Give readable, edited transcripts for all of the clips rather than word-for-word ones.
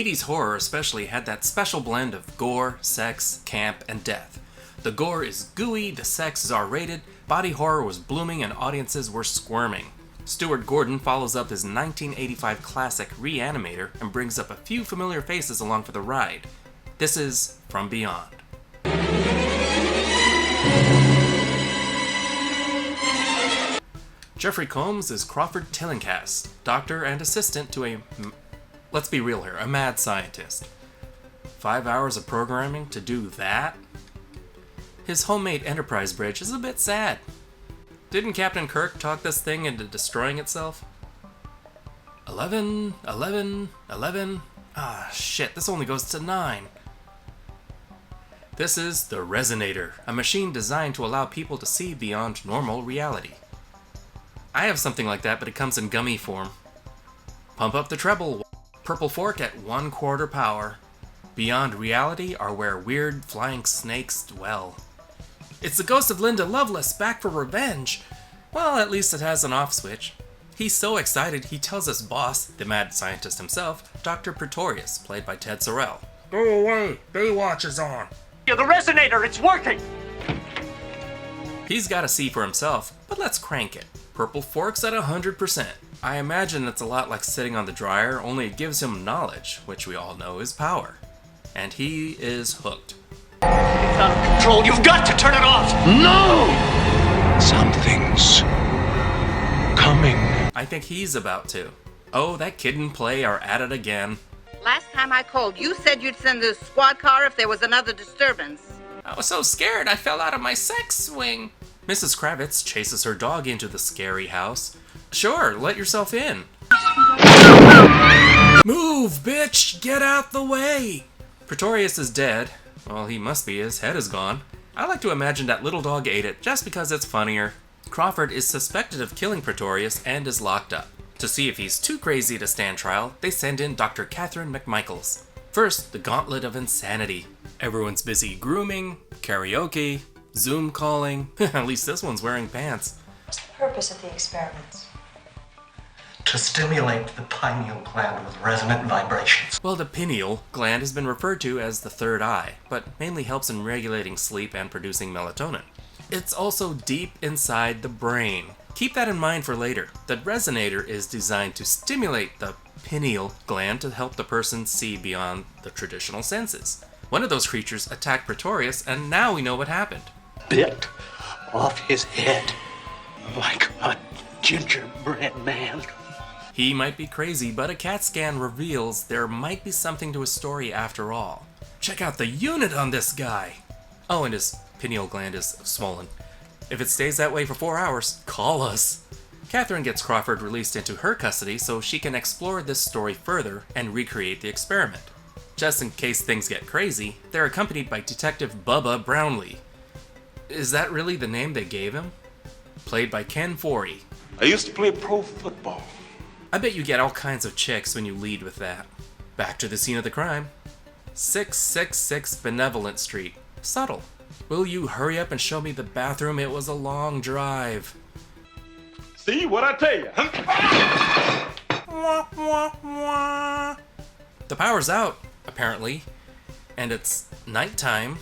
80s horror especially had that special blend of gore, sex, camp, and death. The gore is gooey, the sex is R-rated, body horror was blooming, and audiences were squirming. Stuart Gordon follows up his 1985 classic Reanimator and brings up a few familiar faces along for the ride. This is From Beyond. Jeffrey Combs is Crawford Tillinghast, doctor and assistant to a, let's be real here, a mad scientist. 5 hours of programming to do that? His homemade Enterprise bridge is a bit sad. Didn't Captain Kirk talk this thing into destroying itself? 11, 11, 11. Ah, shit, this only goes to 9. This is the Resonator, a machine designed to allow people to see beyond normal reality. I have something like that, but it comes in gummy form. Pump up the treble. Purple fork at 1/4 power. Beyond reality are where weird flying snakes dwell. It's the ghost of Linda Lovelace back for revenge. Well, at least it has an off switch. He's so excited he tells his boss, the mad scientist himself, Dr. Pretorius, played by Ted Sorrell. Go away, Baywatch is on. Yeah, the resonator, it's working! He's gotta see for himself, but let's crank it. Purple fork's at 100%. I imagine it's a lot like sitting on the dryer, only it gives him knowledge, which we all know is power. And he is hooked. It's out of control, you've got to turn it off! No! Something's coming. I think he's about to. Oh, that kid and play are at it again. Last time I called, you said you'd send the squad car if there was another disturbance. I was so scared I fell out of my sex swing. Mrs. Kravitz chases her dog into the scary house. Sure, let yourself in. Move, bitch! Get out the way! Pretorius is dead. Well, he must be, his head is gone. I like to imagine that little dog ate it just because it's funnier. Crawford is suspected of killing Pretorius and is locked up. To see if he's too crazy to stand trial, they send in Dr. Catherine McMichaels. First, the gauntlet of insanity. Everyone's busy grooming, karaoke, Zoom calling. At least this one's wearing pants. What's the purpose of the experiments? To stimulate the pineal gland with resonant vibrations. Well, the pineal gland has been referred to as the third eye, but mainly helps in regulating sleep and producing melatonin. It's also deep inside the brain. Keep that in mind for later. The resonator is designed to stimulate the pineal gland to help the person see beyond the traditional senses. One of those creatures attacked Pretorius, and now we know what happened. Bit off his head like a gingerbread man. He might be crazy, but a CAT scan reveals there might be something to his story after all. Check out the unit on this guy! Oh, and his pineal gland is swollen. If it stays that way for 4 hours, call us! Catherine gets Crawford released into her custody so she can explore this story further and recreate the experiment. Just in case things get crazy, they're accompanied by Detective Bubba Brownlee. Is that really the name they gave him? Played by Ken Foree. I used to play pro football. I bet you get all kinds of chicks when you lead with that. Back to the scene of the crime. 666 Benevolent Street. Subtle. Will you hurry up and show me the bathroom? It was a long drive. See what I tell you? Wah, wah, wah. The power's out, apparently. And it's nighttime,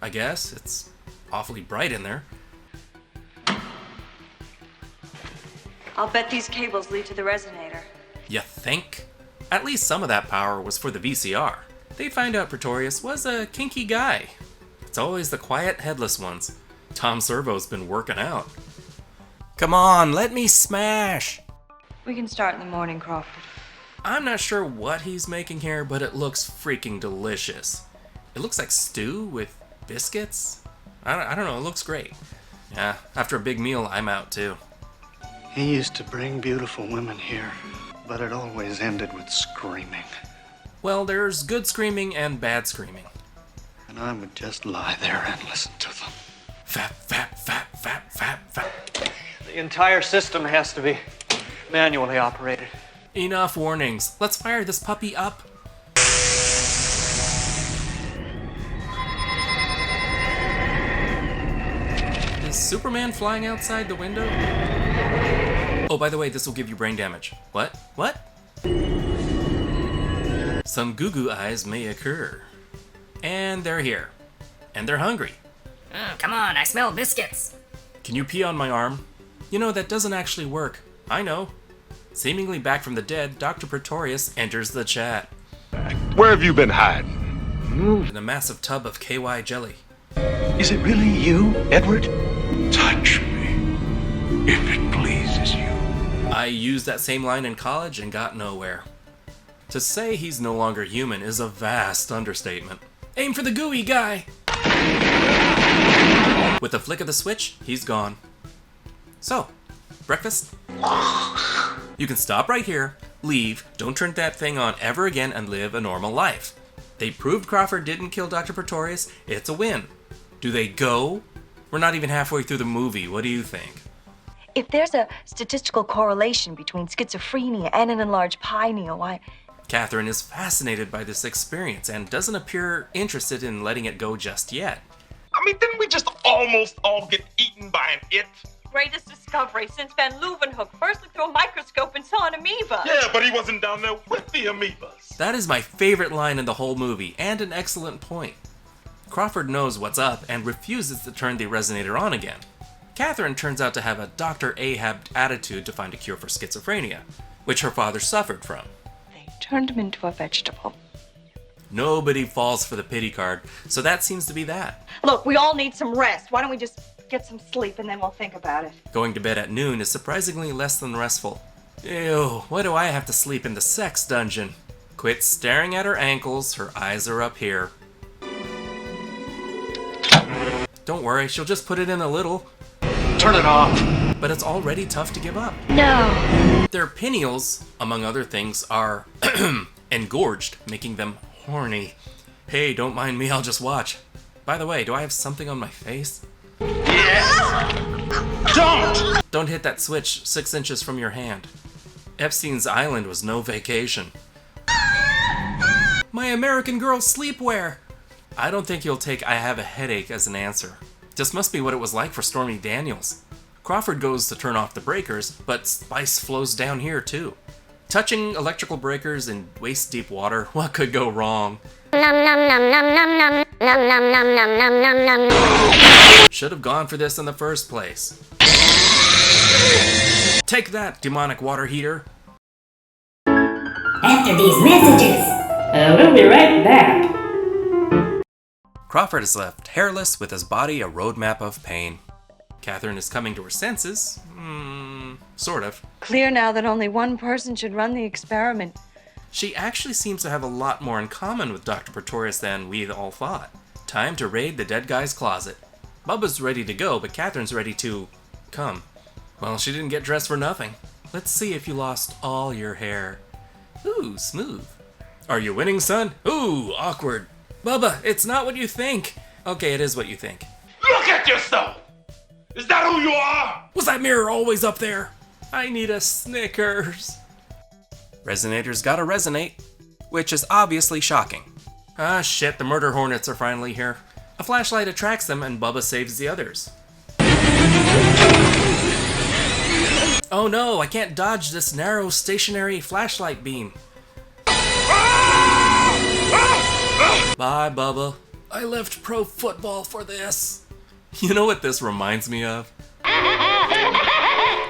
I guess. It's awfully bright in there. I'll bet these cables lead to the resonator. You think? At least some of that power was for the VCR. They find out Pretorius was a kinky guy. It's always the quiet, headless ones. Tom Servo's been working out. Come on, let me smash! We can start in the morning, Crawford. I'm not sure what he's making here, but it looks freaking delicious. It looks like stew with biscuits? I don't know, it looks great. Yeah, after a big meal, I'm out too. He used to bring beautiful women here, but it always ended with screaming. Well, there's good screaming and bad screaming. And I would just lie there and listen to them. Fap, fap, fap, fap, fap, fap. The entire system has to be manually operated. Enough warnings. Let's fire this puppy up. Is Superman flying outside the window? Oh, by the way, this will give you brain damage. What? What? some goo-goo eyes may occur. And they're here. And they're hungry. Come on, I smell biscuits. Can you pee on my arm? You know, that doesn't actually work. I know. Seemingly back from the dead, Dr. Pretorius enters the chat. Where have you been hiding? In a massive tub of KY jelly. Is it really you, Edward? Touch me, if it pleases you. I used that same line in college and got nowhere. To say he's no longer human is a vast understatement. Aim for the gooey guy! With a flick of the switch, he's gone. So, breakfast? You can stop right here, leave, don't turn that thing on ever again, and live a normal life. They proved Crawford didn't kill Dr. Pretorius. It's a win. Do they go? We're not even halfway through the movie. What do you think? If there's a statistical correlation between schizophrenia and an enlarged pineal, why... Catherine is fascinated by this experience and doesn't appear interested in letting it go just yet. I mean, didn't we just almost all get eaten by an it? Greatest discovery since Van Leeuwenhoek first looked through a microscope and saw an amoeba. Yeah, but he wasn't down there with the amoebas. That is my favorite line in the whole movie, and an excellent point. Crawford knows what's up and refuses to turn the resonator on again. Catherine turns out to have a Dr. Ahab attitude to find a cure for schizophrenia, which her father suffered from. They turned him into a vegetable. Nobody falls for the pity card, so that seems to be that. Look, we all need some rest. Why don't we just get some sleep and then we'll think about it? Going to bed at noon is surprisingly less than restful. Ew, why do I have to sleep in the sex dungeon? Quit staring at her ankles, her eyes are up here. Don't worry, she'll just put it in a little. Turn it off. But it's already tough to give up. No. Their pineals, among other things, are engorged, making them horny. Hey, don't mind me, I'll just watch. By the way, do I have something on my face? Yes! Don't! Don't hit that switch 6 inches from your hand. Epstein's Island was no vacation. My American Girl sleepwear! I don't think you'll take I have a headache as an answer. This must be what it was like for Stormy Daniels. Crawford goes to turn off the breakers, but spice flows down here too. Touching electrical breakers in waist-deep water, what could go wrong? Should have gone for this in the first place. Take that, demonic water heater. After these messages, we'll be right back. Crawford is left hairless with his body a roadmap of pain. Catherine is coming to her senses. Sort of. Clear now that only one person should run the experiment. She actually seems to have a lot more in common with Dr. Pretorius than we all thought. Time to raid the dead guy's closet. Bubba's ready to go, but Catherine's ready to come. Well, she didn't get dressed for nothing. Let's see if you lost all your hair. Ooh, smooth. Are you winning, son? Ooh, awkward. Bubba, it's not what you think. Okay, it is what you think. Look at yourself! Is that who you are? Was that mirror always up there? I need a Snickers. Resonator's gotta resonate, which is obviously shocking. Ah shit, the murder hornets are finally here. A flashlight attracts them and Bubba saves the others. Oh no, I can't dodge this narrow stationary flashlight beam. Bye, Bubba. I left pro football for this. You know what this reminds me of?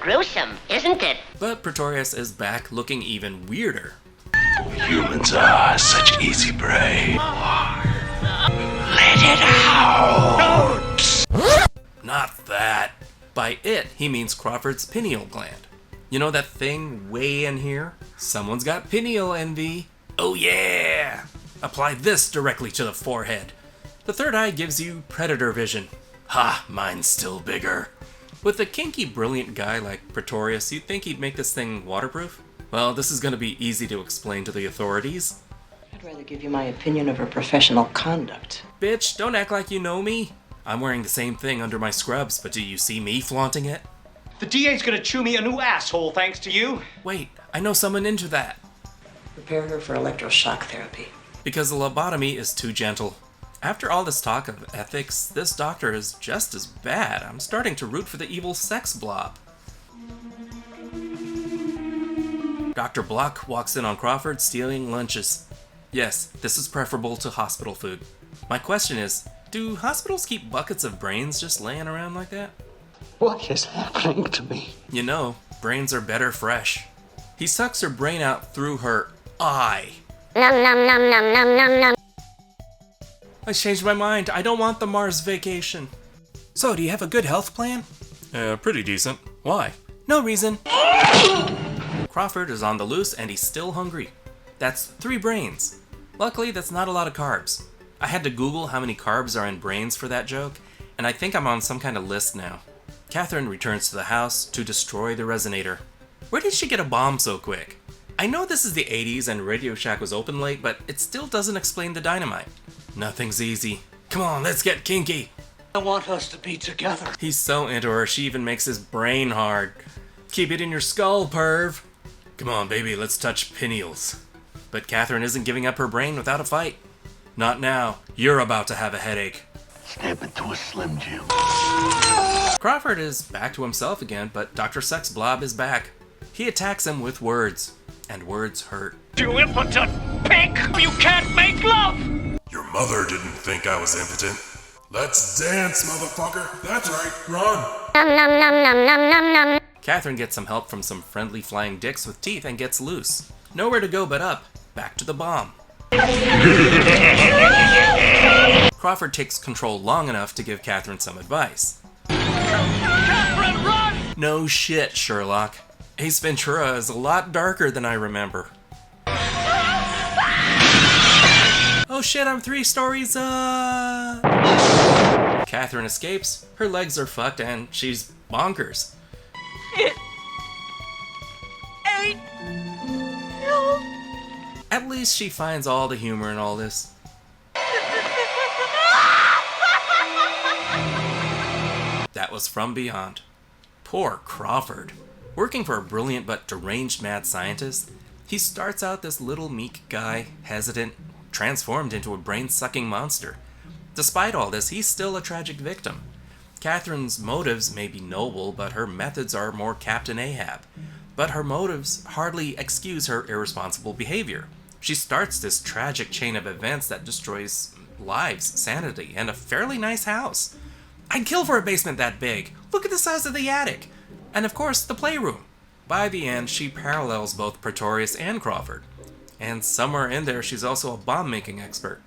Gruesome, isn't it? But Pretorius is back looking even weirder. Humans are such easy prey. Let it out! Not that. By it, he means Crawford's pineal gland. You know that thing way in here? Someone's got pineal envy. Oh yeah! Apply this directly to the forehead. The third eye gives you predator vision. Ha, mine's still bigger. With a kinky, brilliant guy like Pretorius, you'd think he'd make this thing waterproof? Well, this is gonna be easy to explain to the authorities. I'd rather give you my opinion of her professional conduct. Bitch, don't act like you know me. I'm wearing the same thing under my scrubs, but do you see me flaunting it? The DA's gonna chew me a new asshole thanks to you. Wait, I know someone into that. Prepare her for electroshock therapy. Because the lobotomy is too gentle. After all this talk of ethics, this doctor is just as bad. I'm starting to root for the evil sex blob. Dr. Block walks in on Crawford stealing lunches. Yes, this is preferable to hospital food. My question is, do hospitals keep buckets of brains just laying around like that? What is happening to me? You know, brains are better fresh. He sucks her brain out through her eye. Nom nom nom nom nom nom nom. I changed my mind. I don't want the Mars vacation. So, do you have a good health plan? Pretty decent. Why? No reason. Crawford is on the loose and he's still hungry. That's 3 brains. Luckily, that's not a lot of carbs. I had to Google how many carbs are in brains for that joke, and I think I'm on some kind of list now. Catherine returns to the house to destroy the resonator. Where did she get a bomb so quick? I know this is the 80s and Radio Shack was open late, but it still doesn't explain the dynamite. Nothing's easy. Come on, let's get kinky. I want us to be together. He's so into her, she even makes his brain hard. Keep it in your skull, perv. Come on, baby, let's touch pineals. But Catherine isn't giving up her brain without a fight. Not now. You're about to have a headache. Snap it to a Slim Jim. Crawford is back to himself again, but Dr. Sex Blob is back. He attacks him with words, and words hurt. You impotent pig! You can't make love! Your mother didn't think I was impotent. Let's dance, motherfucker. That's right, run. Nom nom nom nom nom nom nom. Catherine gets some help from some friendly flying dicks with teeth and gets loose. Nowhere to go but up. Back to the bomb. Crawford takes control long enough to give Catherine some advice. Catherine, run! No shit, Sherlock. Ace Ventura is a lot darker than I remember. Oh shit, I'm 3 stories up! Catherine escapes, her legs are fucked, and she's bonkers. It ain't no. At least she finds all the humor in all this. That was From Beyond. Poor Crawford. Working for a brilliant but deranged mad scientist, he starts out this little meek guy, hesitant, transformed into a brain-sucking monster. Despite all this, he's still a tragic victim. Catherine's motives may be noble, but her methods are more Captain Ahab. But her motives hardly excuse her irresponsible behavior. She starts this tragic chain of events that destroys lives, sanity, and a fairly nice house. I'd kill for a basement that big. Look at the size of the attic. And of course, the playroom. By the end, she parallels both Pretorius and Crawford. And somewhere in there, she's also a bomb-making expert.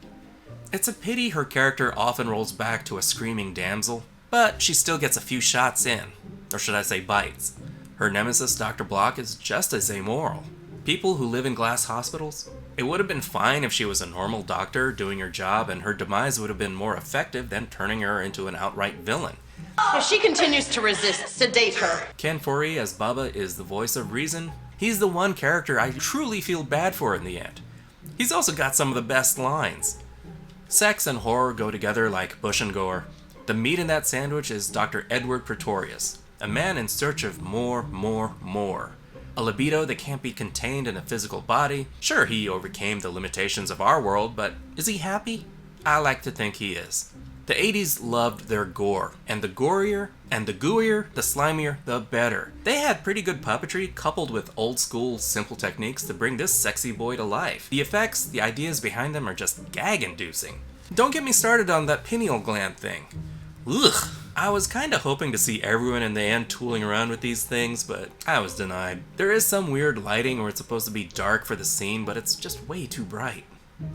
It's a pity her character often rolls back to a screaming damsel, but she still gets a few shots in. Or should I say bites. Her nemesis, Dr. Block, is just as amoral. People who live in glass hospitals, it would have been fine if she was a normal doctor doing her job, and her demise would have been more effective than turning her into an outright villain. If she continues to resist, sedate her. Ken Foree as Bubba is the voice of reason. He's the one character I truly feel bad for in the end. He's also got some of the best lines. Sex and horror go together like Bush and Gore. The meat in that sandwich is Dr. Edward Pretorius, a man in search of more. A libido that can't be contained in a physical body. Sure, he overcame the limitations of our world, but is he happy? I like to think he is. The 80s loved their gore, and the gorier, and the gooier, the slimier, the better. They had pretty good puppetry coupled with old school simple techniques to bring this sexy boy to life. The effects, the ideas behind them are just gag-inducing. Don't get me started on that pineal gland thing. Ugh. I was kinda hoping to see everyone in the end tooling around with these things, but I was denied. There is some weird lighting where it's supposed to be dark for the scene, but it's just way too bright.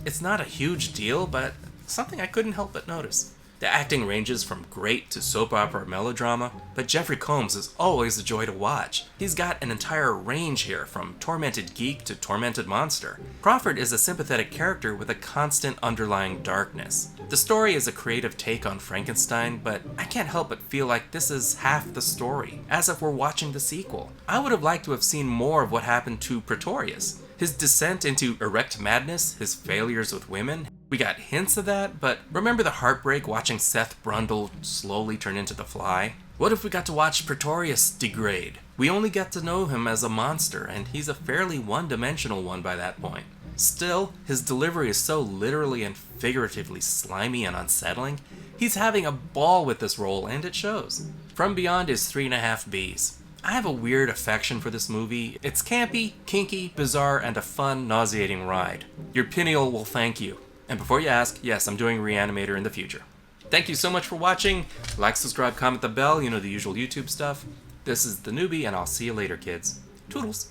It's not a huge deal, but something I couldn't help but notice. The acting ranges from great to soap opera melodrama, but Jeffrey Combs is always a joy to watch. He's got an entire range here, from tormented geek to tormented monster. Crawford is a sympathetic character with a constant underlying darkness. The story is a creative take on Frankenstein, but I can't help but feel like this is half the story, as if we're watching the sequel. I would have liked to have seen more of what happened to Pretorius. His descent into erect madness, his failures with women. We got hints of that, but remember the heartbreak watching Seth Brundle slowly turn into the Fly? What if we got to watch Pretorius degrade? We only got to know him as a monster, and he's a fairly one-dimensional one by that point. Still, his delivery is so literally and figuratively slimy and unsettling. He's having a ball with this role, and it shows. From Beyond is 3.5 Bs. I have a weird affection for this movie. It's campy, kinky, bizarre, and a fun, nauseating ride. Your pineal will thank you. And before you ask, yes, I'm doing Reanimator in the future. Thank you so much for watching. Like, subscribe, comment the bell, you know, the usual YouTube stuff. This is theNewBee, and I'll see you later, kids. Toodles.